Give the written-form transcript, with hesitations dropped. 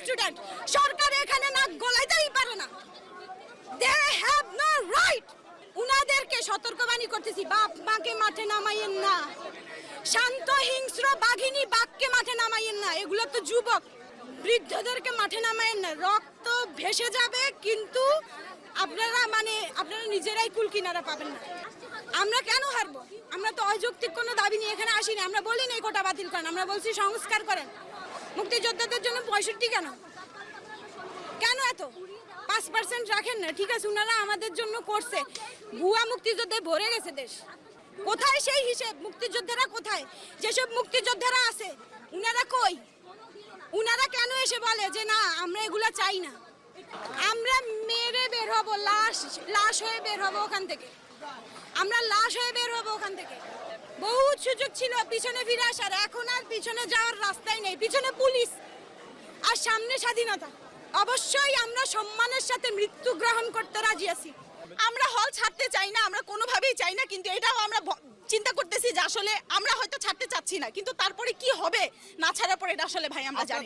Student, সরকার এখানে নাক গলাইতেই পারে না। They have no right. উনাদেরকে সতর্কবাণী করতেছি, বাপ মাকে মাঠে নামাইয়েন না, শান্ত হিংস্র বাঘিনী বাঘকে মাঠে নামাইয়েন না। এগুলো তো যুবক, বৃদ্ধদেরকে মাঠে নামাইয়েন না, রক্ত ভেসে যাবে, কিন্তু আপনারা নিজেরাই কুল কিনারা পাবেন না। আমরা কেন হারবো? আমরা তো অযৌক্তিক কোনো দাবি নিয়ে এখানে আসিনি। আমরা বলিনি এই কোটা বাতিল করেন, আমরা বলছি সংস্কার করেন। মুক্তিযোদ্ধাদের জন্য 65 কেন এত 5% রাখেন না? ঠিক আছে, উনারা আমাদের জন্য করছে, ভুয়া মুক্তিযোদ্ধে ভরে গেছে দেশ। কোথায় সেই হিসেব? মুক্তিযোদ্ধারা কোথায়? যেসব মুক্তিযোদ্ধারা আছে উনারা কই? উনারা কেন এসে বলে যে না আমরা এগুলা চাই না? আমরা মেরে বের হবো, লাশ হয়ে বের হবো ওখান থেকে, আমরা লাশ হয়ে বের হবো ওখান থেকে। বহুত সুযোগ ছিল পিছনে ফিরে আসার, এখন আর পিছনে যাওয়ার রাস্তাই নেই। পিছনে পুলিশ আর সামনে স্বাধীনতা। অবশ্যই আমরা সম্মানের সাথে মৃত্যু গ্রহণ করতে রাজি আছি। আমরা হল ছাড়তে চাই না, আমরা কোনোভাবেই চাই না, কিন্তু এটাও আমরা চিন্তা করতেছি যে আসলে আমরা হয়তো ছাড়তে চাচ্ছি না, কিন্তু তারপরে কি হবে না ছাড়ার পরে এটা আসলে ভাই আমরা জানি।